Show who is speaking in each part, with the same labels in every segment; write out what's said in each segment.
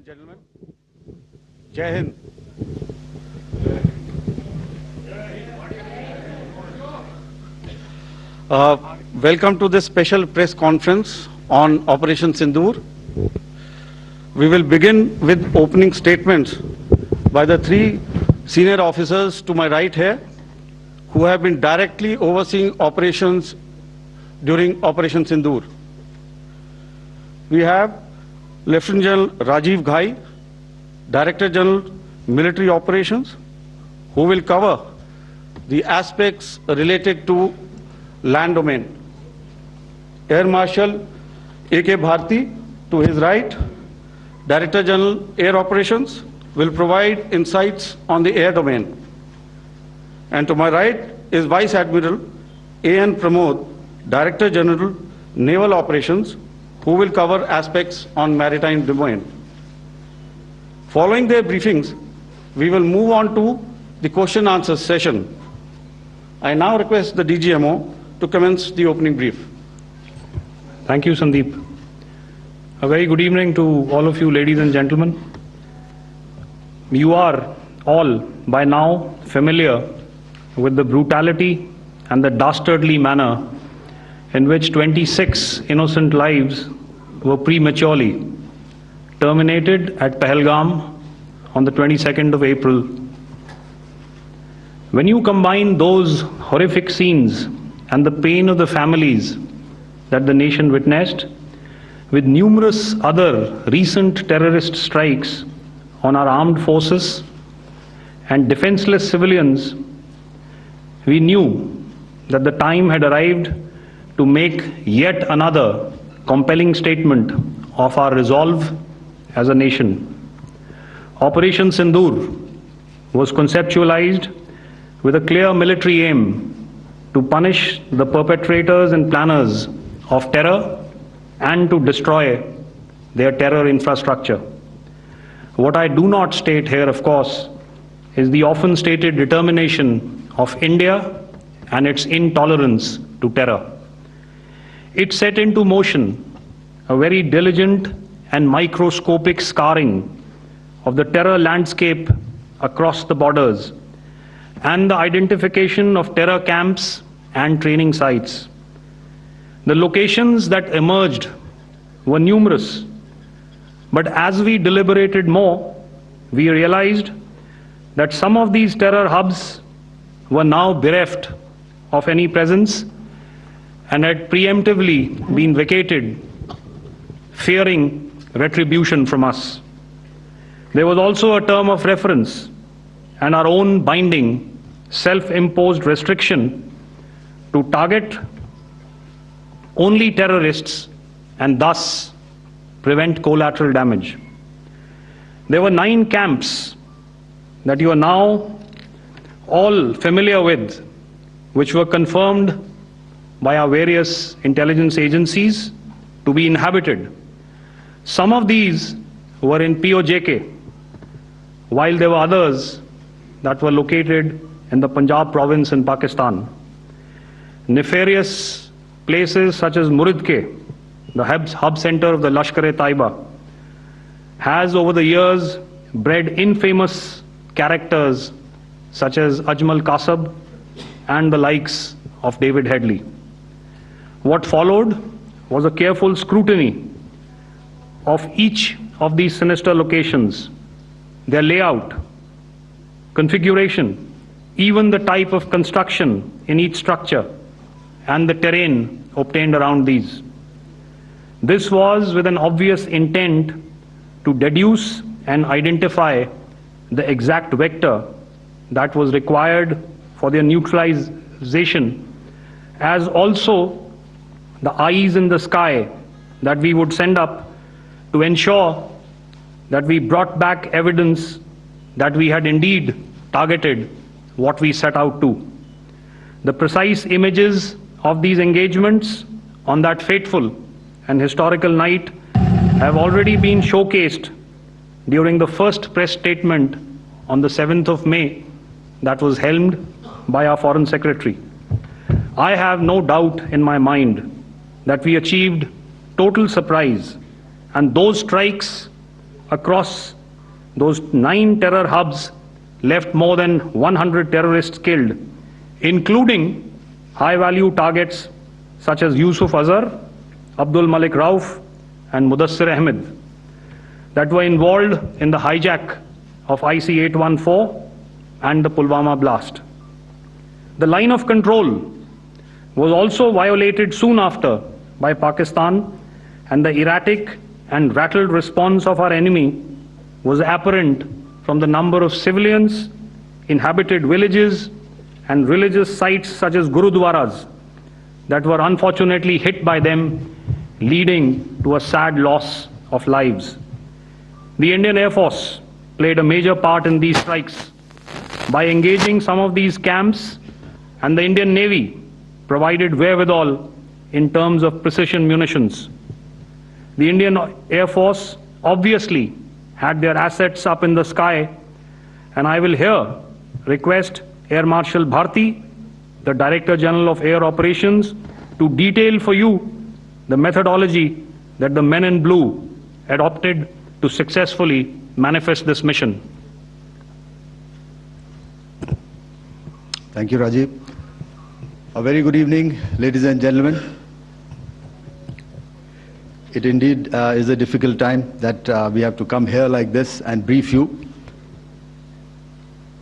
Speaker 1: and gentlemen, Jai Hind. Welcome to this special press conference on Operation Sindoor. We will begin with opening statements by the three senior officers to my right here, who have been directly overseeing operations during Operation Sindoor. We have Lieutenant General Rajiv Ghai, Director General Military Operations, who will cover the aspects related to land domain. Air Marshal A.K. Bharti, to his right, Director General Air Operations, will provide insights on the air domain. And to my right is Vice Admiral A.N. Pramod, Director General Naval Operations, who will cover aspects on maritime domain. Following their briefings, we will move on to the question answer session. I now request the DGMO to commence the opening brief.
Speaker 2: Thank you, Sandeep. A very good evening to all of you, ladies and gentlemen. You are all by now familiar with the brutality and the dastardly manner in which 26 innocent lives were prematurely terminated at Pahalgam on the 22nd of April. When you combine those horrific scenes and the pain of the families that the nation witnessed with numerous other recent terrorist strikes on our armed forces and defenseless civilians, we knew that the time had arrived to make yet another compelling statement of our resolve as a nation. Operation Sindoor was conceptualized with a clear military aim to punish the perpetrators and planners of terror and to destroy their terror infrastructure. What I do not state here, of course, is the often stated determination of India and its intolerance to terror. It set into motion a very diligent and microscopic scarring of the terror landscape across the borders and the identification of terror camps and training sites. The locations that emerged were numerous, but as we deliberated more, we realized that some of these terror hubs were now bereft of any presence and had preemptively been vacated, fearing retribution from us. There was also a term of reference and our own binding, self-imposed restriction to target only terrorists and thus prevent collateral damage. There were 9 camps that you are now all familiar with, which were confirmed by our various intelligence agencies to be inhabited. Some of these were in POJK, while there were others that were located in the Punjab province in Pakistan. Nefarious places such as Muridke, the hub center of the Lashkar-e-Taiba, has over the years bred infamous characters such as Ajmal Kasab and the likes of David Headley. What followed was a careful scrutiny of each of these sinister locations, their layout, configuration, even the type of construction in each structure, and the terrain obtained around these. This was with an obvious intent to deduce and identify the exact vector that was required for their neutralization, as also the eyes in the sky that we would send up to ensure that we brought back evidence that we had indeed targeted what we set out to. The precise images of these engagements on that fateful and historical night have already been showcased during the first press statement on the 7th of May that was helmed by our Foreign Secretary. I have no doubt in my mind that we achieved total surprise, and those strikes across those 9 terror hubs left more than 100 terrorists killed, including high-value targets such as Yusuf Azhar, Abdul Malik Rauf, and Mudassir Ahmed, that were involved in the hijack of IC-814 and the Pulwama blast. The line of control was also violated soon after by Pakistan, and the erratic and rattled response of our enemy was apparent from the number of civilians, inhabited villages, and religious sites such as Gurudwaras that were unfortunately hit by them, leading to a sad loss of lives. The Indian Air Force played a major part in these strikes by engaging some of these camps, and the Indian Navy provided wherewithal in terms of precision munitions. The Indian Air Force obviously had their assets up in the sky, and I will here request Air Marshal Bharti, the Director General of Air Operations, to detail for you the methodology that the men in blue adopted to successfully manifest this mission.
Speaker 3: Thank you, Rajiv. A very good evening, ladies and gentlemen. It indeed is a difficult time that we have to come here like this and brief you.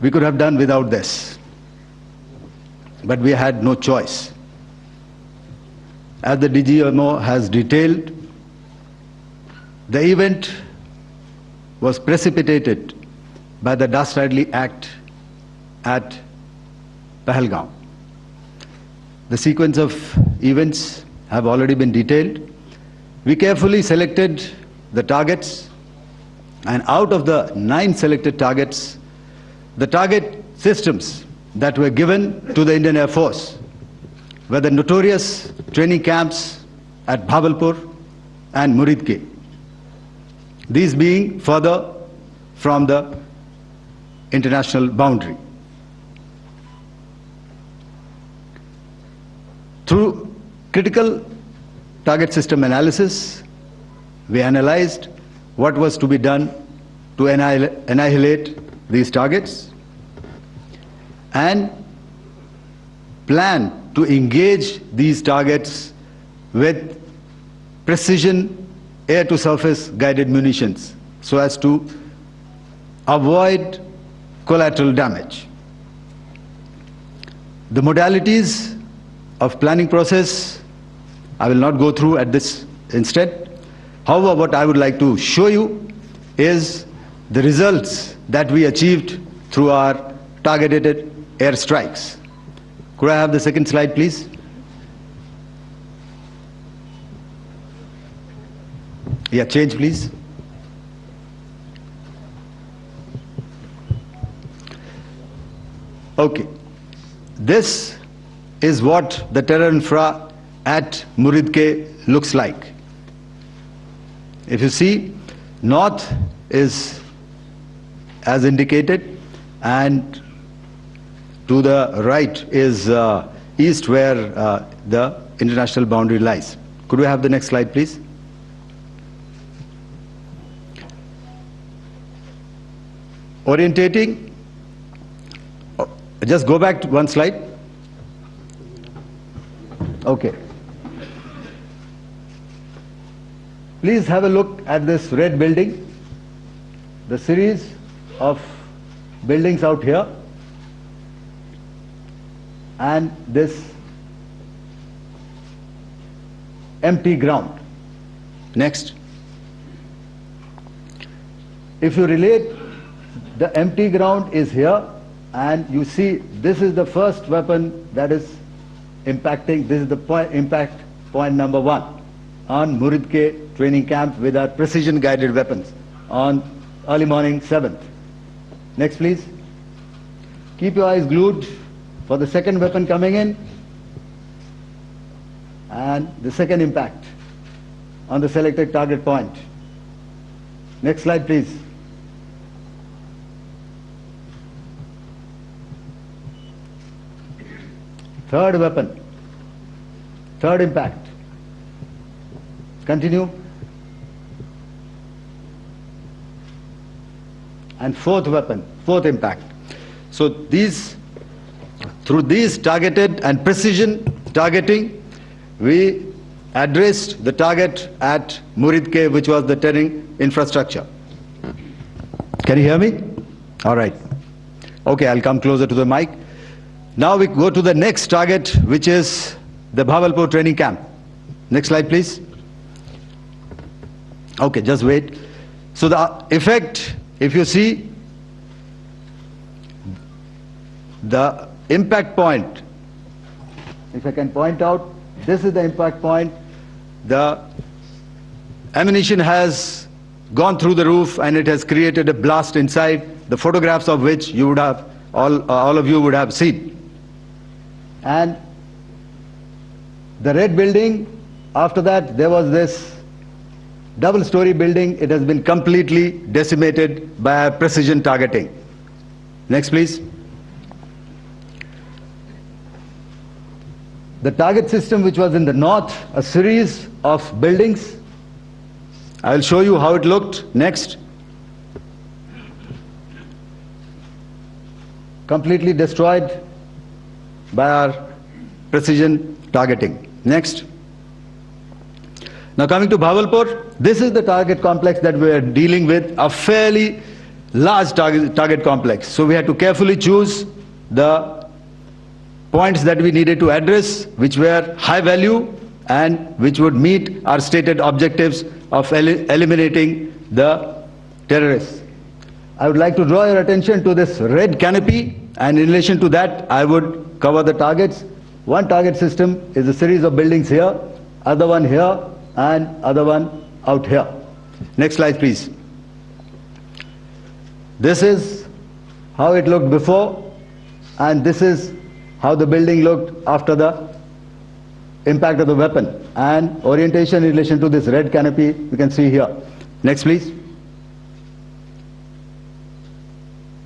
Speaker 3: We could have done without this, but we had no choice. As the DGMO has detailed, the event was precipitated by the dastardly act at Pahalgam. The sequence of events have already been detailed. We carefully selected the targets, and out of the 9 selected targets, the target systems that were given to the Indian Air Force were the notorious training camps at Bhabalpur and Muridke, these being further from the international boundary. Through critical target system analysis, we analyzed what was to be done to annihilate these targets and plan to engage these targets with precision air-to-surface guided munitions so as to avoid collateral damage. The modalities of planning process I will not go through at this instant. However, what I would like to show you is the results that we achieved through our targeted air strikes. Could I have the second slide, please? Yeah, change, please. Okay. This is what the terror infra at Muridke looks like. If you see, north is as indicated, and to the right is east, where the international boundary lies. Could we have the next slide, please? Orientating, just go back to one slide. Okay. Please have a look at this red building, the series of buildings out here, and this empty ground. Next. If you relate, the empty ground is here, and you see this is the first weapon that is impacting. This is the impact point number 1 on Muridke training camp with our precision guided weapons on early morning 7th. Next, please. Keep your eyes glued for the second weapon coming in and the second impact on the selected target point. Next slide, please. Third weapon, third impact. Continue. and fourth weapon, fourth impact. So through these targeted and precision targeting, we addressed the target at Muridke, which was the terrain infrastructure. Can you hear me? All right. Okay, I'll come closer to the mic. Now we go to the next target, which is the Bhavalpur training camp. Next slide, please. Okay, just wait. So the effect, if you see, the impact point, if I can point out, this is the impact point. The ammunition has gone through the roof and it has created a blast inside, the photographs of which you would have, all of you would have seen. And the red building, after that there was this double-story building. It has been completely decimated by precision targeting. Next, please. The target system, which was in the north, a series of buildings. I will show you how it looked. Next. Completely destroyed by our precision targeting. Next. Now coming to Bhavalpur, this is the target complex that we are dealing with, a fairly large target complex. So we had to carefully choose the points that we needed to address, which were high value and which would meet our stated objectives of eliminating the terrorists. I would like to draw your attention to this red canopy, and in relation to that I would cover the targets. One target system is a series of buildings here, other one here, and other one out here. Next slide, please. This is how it looked before, and this is how the building looked after the impact of the weapon, and orientation in relation to this red canopy you can see here. Next, please.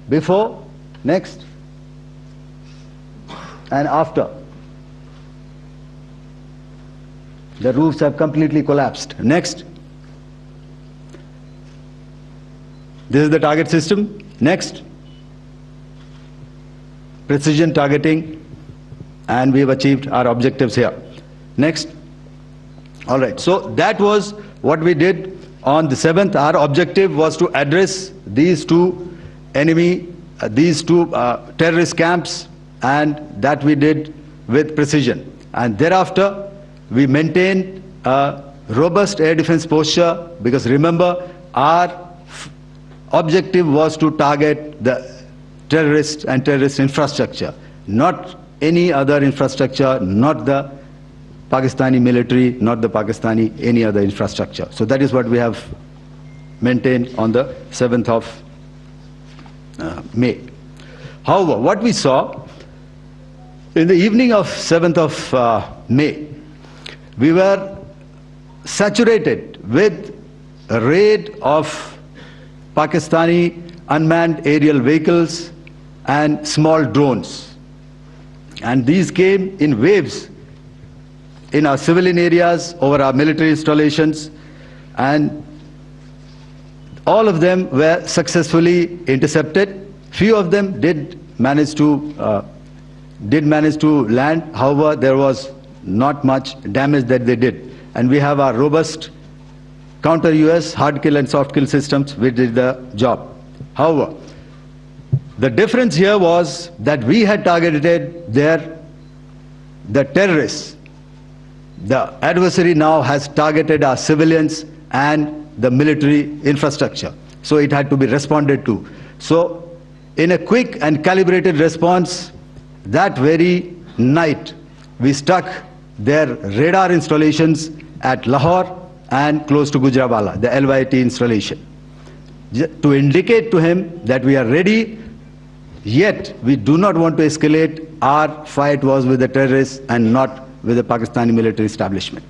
Speaker 3: Before, next, and after. The roofs have completely collapsed. Next. This is the target system. Next. Precision targeting, and we have achieved our objectives here. Next. All right, so that was what we did on the 7th. Our objective was to address these two terrorist camps, and that we did with precision. And thereafter, we maintained a robust air defense posture, because remember, our objective was to target the terrorists and terrorist infrastructure, not any other infrastructure, not the Pakistani military, not the Pakistani any other infrastructure. So that is what we have maintained on the 7th of May. However, what we saw in the evening of 7th of May, we were saturated with a raid of Pakistani unmanned aerial vehicles and small drones. And these came in waves in our civilian areas, over our military installations, and all of them were successfully intercepted. Few of them did manage to land. However, there was not much damage that they did. And we have our robust counter-US hard kill and soft kill systems which did the job. However, the difference here was that we had targeted the terrorists. The adversary now has targeted our civilians and the military infrastructure. So it had to be responded to. So in a quick and calibrated response, that very night, we struck their radar installations at Lahore and close to Gujranwala, the LYT installation, to indicate to him that we are ready, yet we do not want to escalate. Our fight was with the terrorists and not with the Pakistani military establishment.